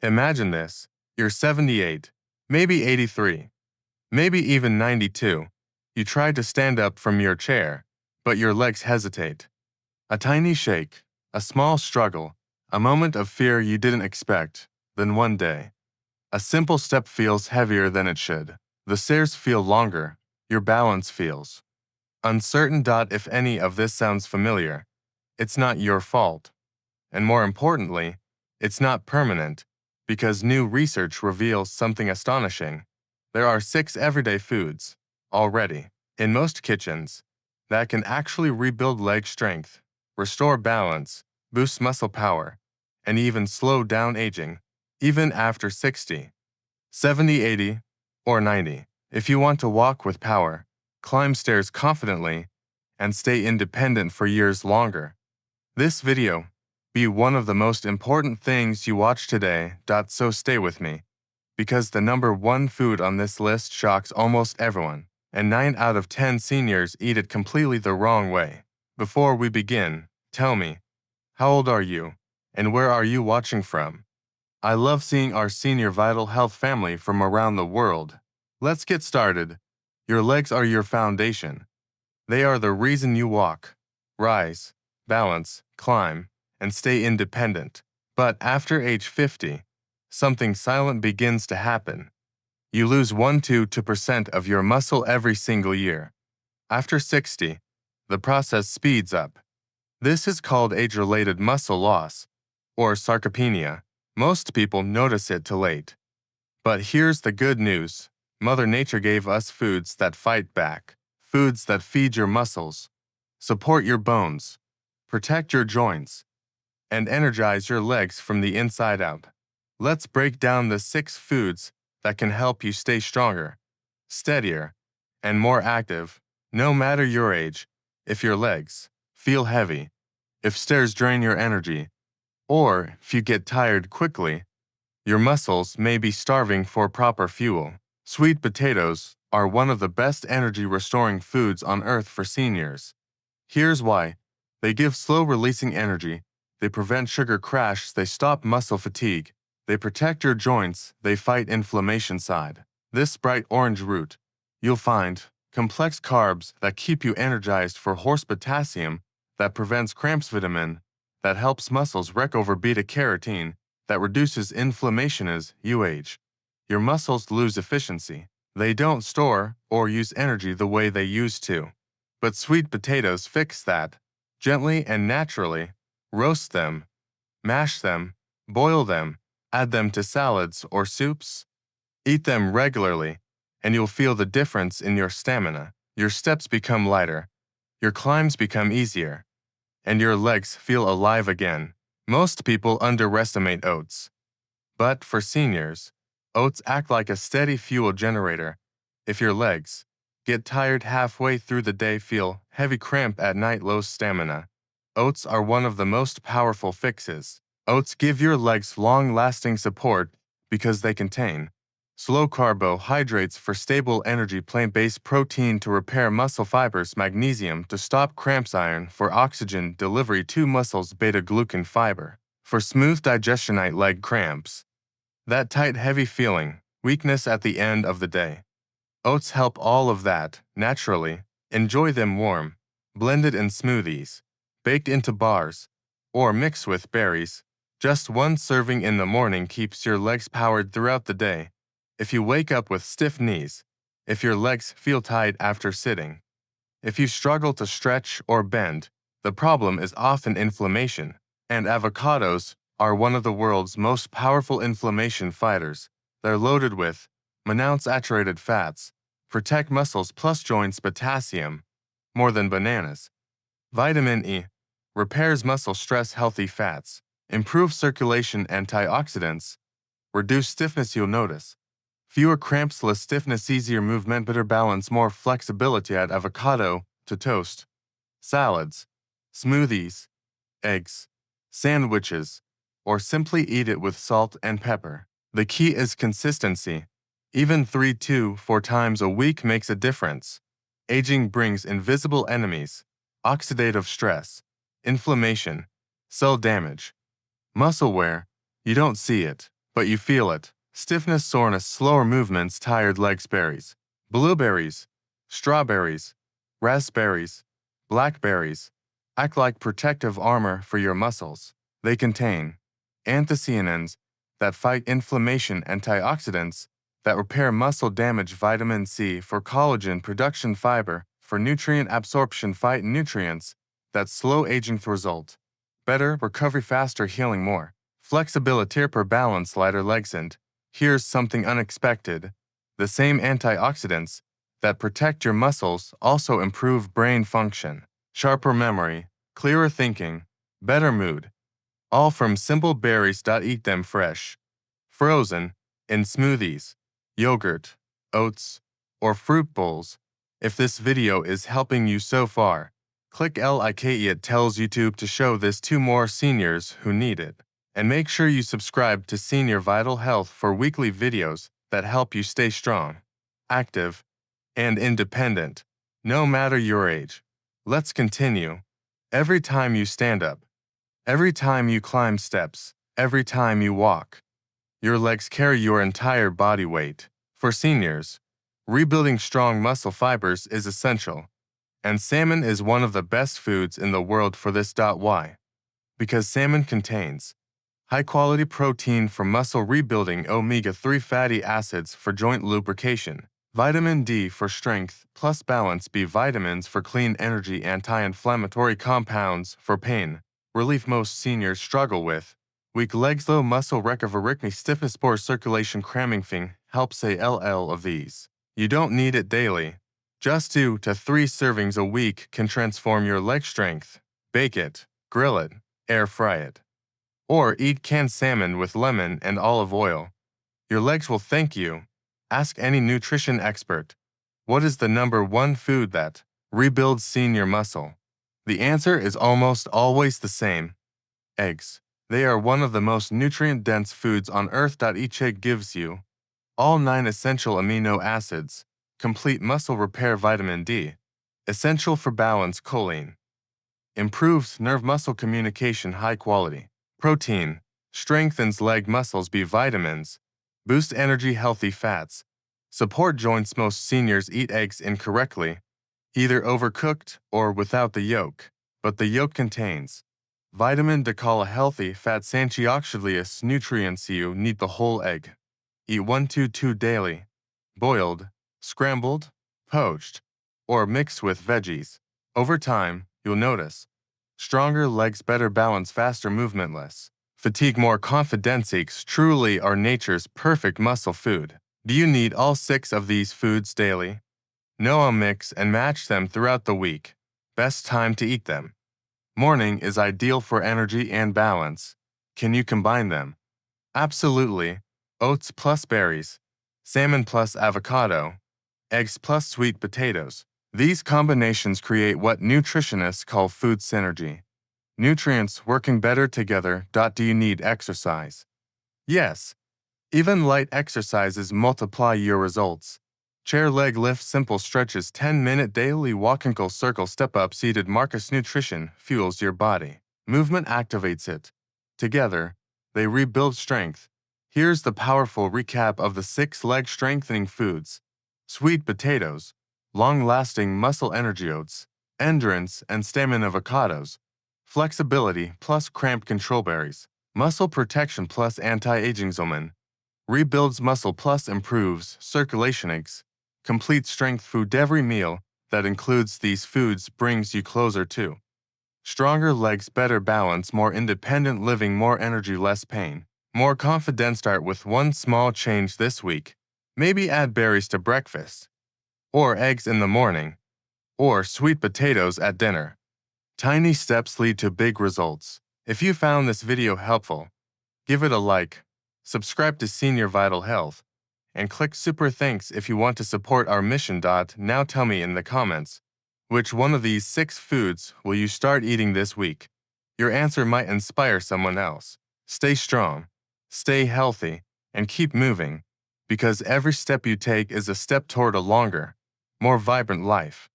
Imagine this. You're 78, maybe 83, maybe even 92. You try to stand up from your chair, but your legs hesitate. A tiny shake, a small struggle, a moment of fear you didn't expect. Then one day, a simple step feels heavier than it should. The stairs feel longer. Your balance feels uncertain. If any of this sounds familiar, it's not your fault. And more importantly, it's not permanent, because new research reveals something astonishing. There are 6 everyday foods, already, in most kitchens, that can actually rebuild leg strength, restore balance, boost muscle power, and even slow down aging, even after 60, 70, 80, or 90. If you want to walk with power, climb stairs confidently, and stay independent for years longer, this video be one of the most important things you watch today. So stay with me, because the number 1 food on this list shocks almost everyone, and 9 out of 10 seniors eat it completely the wrong way. Before we begin, tell me, how old are you, and where are you watching from? I love seeing our senior Vital Health family from around the world. Let's get started. Your legs are your foundation. They are the reason you walk, rise, balance, climb, and stay independent. But after age 50, something silent begins to happen. You lose 1–2% of your muscle every single year. After 60, the process speeds up. This is called age-related muscle loss, or sarcopenia. Most people notice it too late. But here's the good news. Mother Nature gave us foods that fight back, foods that feed your muscles, support your bones, protect your joints, and energize your legs from the inside out. Let's break down the 6 foods that can help you stay stronger, steadier, and more active, no matter your age. If your legs feel heavy, if stairs drain your energy, or if you get tired quickly, your muscles may be starving for proper fuel. Sweet potatoes are one of the best energy-restoring foods on earth for seniors. Here's why. They give slow-releasing energy. They prevent sugar crash. They stop muscle fatigue. They protect your joints. They fight inflammation. This bright orange root, you'll find complex carbs that keep you energized for horse potassium, that prevents cramps, vitamin that helps muscles recover, beta-carotene that reduces inflammation as you age. Your muscles lose efficiency. They don't store or use energy the way they used to. But sweet potatoes fix that. Gently and naturally, roast them, mash them, boil them, add them to salads or soups. Eat them regularly, and you'll feel the difference in your stamina. Your steps become lighter, your climbs become easier, and your legs feel alive again. Most people underestimate oats. But for seniors, oats act like a steady fuel generator. If your legs get tired halfway through the day, feel heavy, cramp at night, low stamina, oats are one of the most powerful fixes. Oats give your legs long-lasting support because they contain slow carbohydrates for stable energy, plant-based protein to repair muscle fibers, magnesium to stop cramps, iron for oxygen delivery to muscles, beta-glucan fiber for smooth digestion, night leg cramps, that tight, heavy feeling, weakness at the end of the day. Oats help all of that naturally. Enjoy them warm, blended in smoothies, baked into bars, or mixed with berries. Just 1 serving in the morning keeps your legs powered throughout the day. If you wake up with stiff knees, if your legs feel tight after sitting, if you struggle to stretch or bend, the problem is often inflammation. And avocados are one of the world's most powerful inflammation fighters. They're loaded with monounsaturated fats, protect muscles plus joints, potassium, more than bananas. Vitamin E repairs muscle stress, healthy fats, improve circulation, antioxidants, reduce stiffness. You'll notice fewer cramps, less stiffness, easier movement, better balance, more flexibility. Add avocado to toast, salads, smoothies, eggs, sandwiches, or simply eat it with salt and pepper. The key is consistency. Even 3–4 times a week makes a difference. Aging brings invisible enemies: oxidative stress, inflammation, cell damage, muscle wear. You don't see it, but you feel it. Stiffness, soreness, slower movements, tired legs. Berries. Blueberries, strawberries, raspberries, blackberries act like protective armor for your muscles. They contain anthocyanins that fight inflammation, antioxidants that repair muscle damage, vitamin C for collagen production, fiber for nutrient absorption, phytonutrients that slow aging result. Better recovery, faster healing, more flexibility per balance, lighter legs. And here's something unexpected. The same antioxidants that protect your muscles also improve brain function, sharper memory, clearer thinking, better mood. All from simple berries. Eat them fresh, frozen, in smoothies, yogurt, oats, or fruit bowls. If this video is helping you so far, click like. It tells YouTube to show this to more seniors who need it. And make sure you subscribe to Senior Vital Health for weekly videos that help you stay strong, active, and independent, no matter your age. Let's continue. Every time you stand up, every time you climb steps, every time you walk, your legs carry your entire body weight. For seniors, rebuilding strong muscle fibers is essential, and salmon is one of the best foods in the world for this. Why? Because salmon contains high-quality protein for muscle rebuilding, omega-3 fatty acids for joint lubrication, vitamin D for strength, plus balance B vitamins for clean energy, anti-inflammatory compounds for pain relief. Most seniors struggle with weak legs, low muscle recovery, stiffness, poor circulation, cramping. Helps all of these. You don't need it daily. Just 2 to 3 servings a week can transform your leg strength. Bake it, grill it, air fry it, or eat canned salmon with lemon and olive oil. Your legs will thank you. Ask any nutrition expert, what is the #1 food that rebuilds senior muscle? The answer is almost always the same: eggs. They are one of the most nutrient-dense foods on earth. Each egg gives you all 9 essential amino acids, complete muscle repair, vitamin D, essential for balance, choline, improves nerve-muscle communication, high quality protein, strengthens leg muscles, B vitamins, boost energy, healthy fats, support joints. Most seniors eat eggs incorrectly, either overcooked or without the yolk, but the yolk contains vitamin D, a healthy fats, antioxidants, nutrients. You need the whole egg. Eat 1 to 2 daily, boiled, scrambled, poached, or mixed with veggies. Over time, you'll notice stronger legs, better balance, faster movement, less fatigue, more confidence. Eggs truly are nature's perfect muscle food. Do you need all 6 of these foods daily? No, I'll mix and match them throughout the week. Best time to eat them: morning is ideal for energy and balance. Can you combine them? Absolutely. Oats plus berries, salmon plus avocado, eggs plus sweet potatoes. These combinations create what nutritionists call food synergy. Nutrients working better together. Do you need exercise? Yes. Even light exercises multiply your results. Chair leg lift, simple stretches, 10-minute daily walk, ankle circle, step up, seated. Marcus Nutrition fuels your body. Movement activates it. Together, they rebuild strength. Here's the powerful recap of the 6 leg strengthening foods: sweet potatoes, long-lasting muscle energy, oats, endurance and stamina, avocados, flexibility plus cramp control, berries, muscle protection plus anti-aging, salmon, rebuilds muscle plus improves circulation, eggs, complete strength food. Every meal that includes these foods brings you closer to stronger legs, better balance, more independent living, more energy, less pain, more confidence. Start with one small change this week. Maybe add berries to breakfast, or eggs in the morning, or sweet potatoes at dinner. Tiny steps lead to big results. If you found this video helpful, give it a like, subscribe to Senior Vital Health, and click super thanks if you want to support our mission. Now tell me in the comments, which one of these 6 foods will you start eating this week? Your answer might inspire someone else. Stay strong, stay healthy, and keep moving, because every step you take is a step toward a longer, more vibrant life.